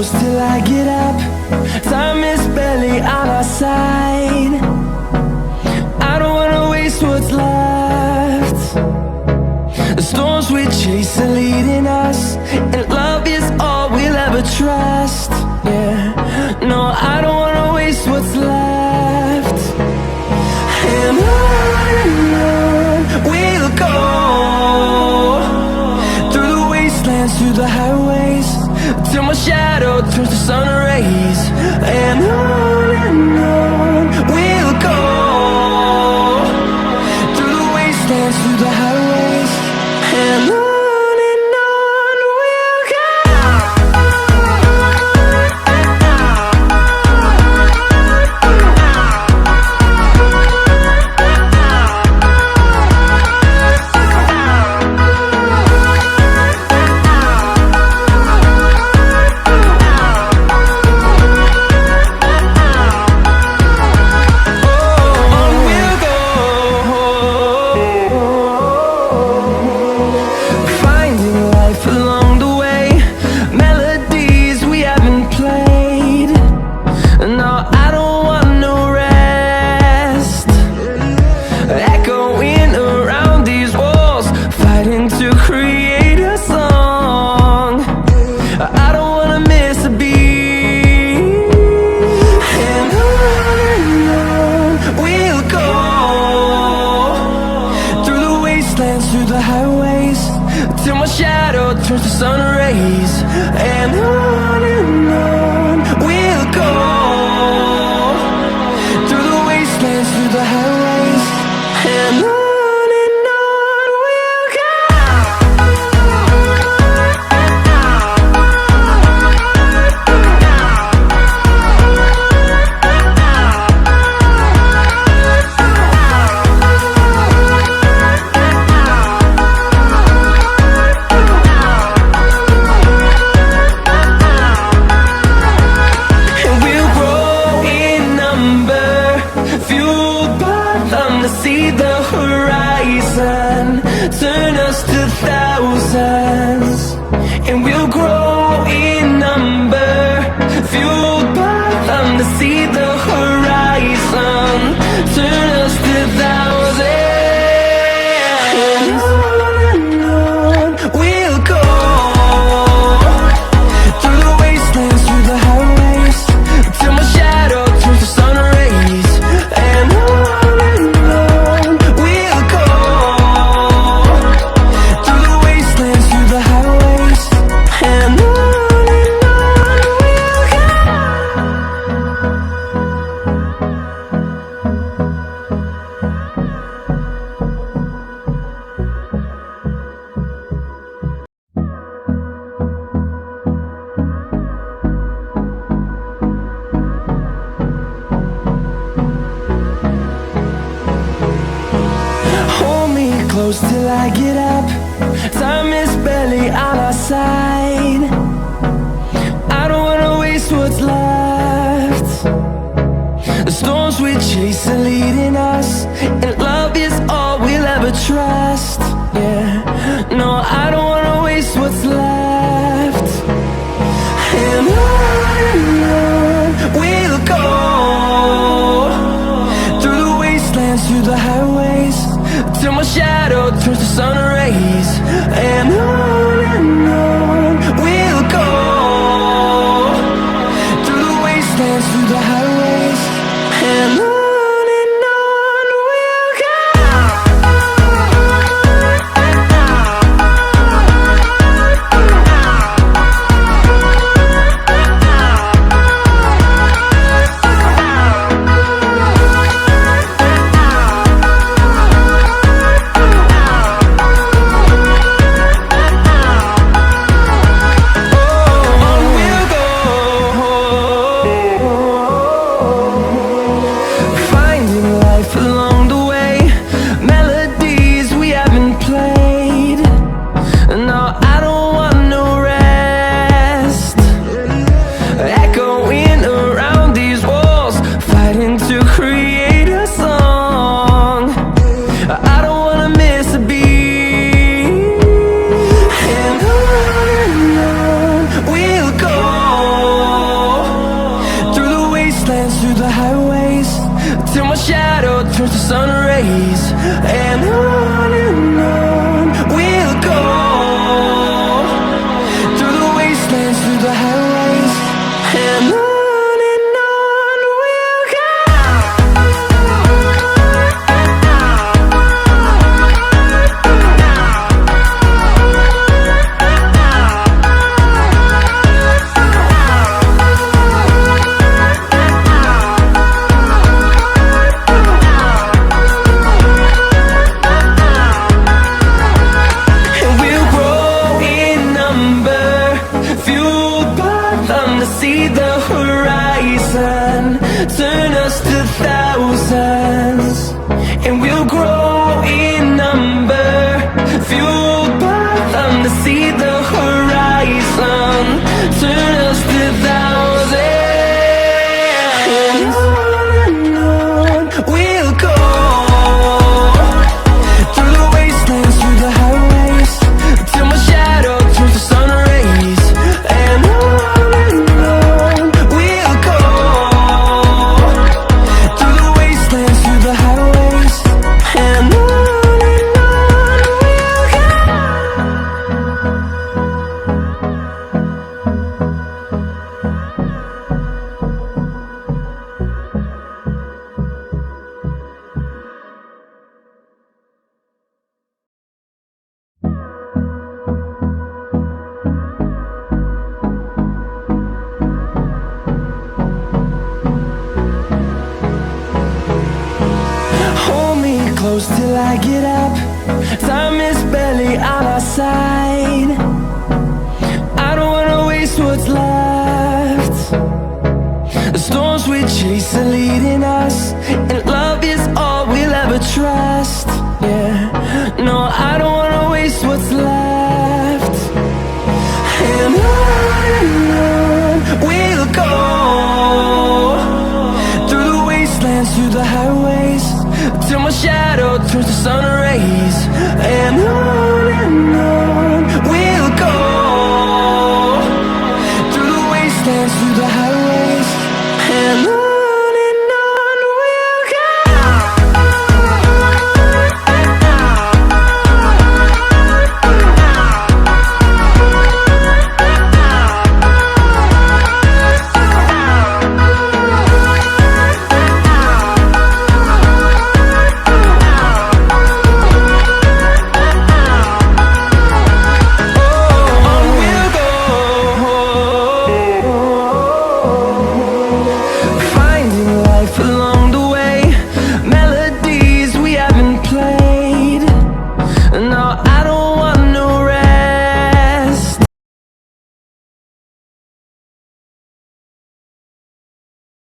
close till I get up. Time is barely on our side. I don't wanna waste what's left. The storms we chase are leading us, and love is all we'll ever trust. Yeah, no, I don't wanna waste what's left. And on we'll go, through the wastelands, through the highways, till my shadow turns to sun rays. And on we'll go, through the wastelands, through the highways, and on we'll go. Through the highways, till my shadow turns to sun rays. And on we'll go, through the wastelands, through the highways, and on we'll go. See the horizon turn us to thousands, and we'll grow in number, fueled by them to see the horizon turn us to thousands. And on we'll go, through the wastelands, through the highways, till my shadow turns to sun rays. And close till I get up. Time is barely on our side. I don't wanna waste what's left. The storms we chase are leading us, and love is all we'll ever trust. Yeah, no, I don't wanna waste what's left. And on we'll go, through the wastelands, through the highways, till my shadow turns to sun rays. And on we'll go, through the wastelands, through the highways, and on we'll go. wastelands, through the highways, till my shadow turns to sun rays. And on we'll go, through the wastelands, through the highways, and on we'll go. See the horizon, turn us to thousands, and we'll grow in number, fueled by them. To see the horizon, turn us to thousands, and on we'll go, through the wastelands, through the highways, till my shadow turns to sun rays. And close till I get up. Time is barely on our side. I don't wanna waste what's left. The storms we chase are leading us, and love is all we'll ever trust. Yeah, no, I don't wanna waste what's left. And on we'll go, through the wastelands, through the highways, till my shadow turns to sun rays. And on we'll go, through the wastelands, through the highways, and on we'll go. Along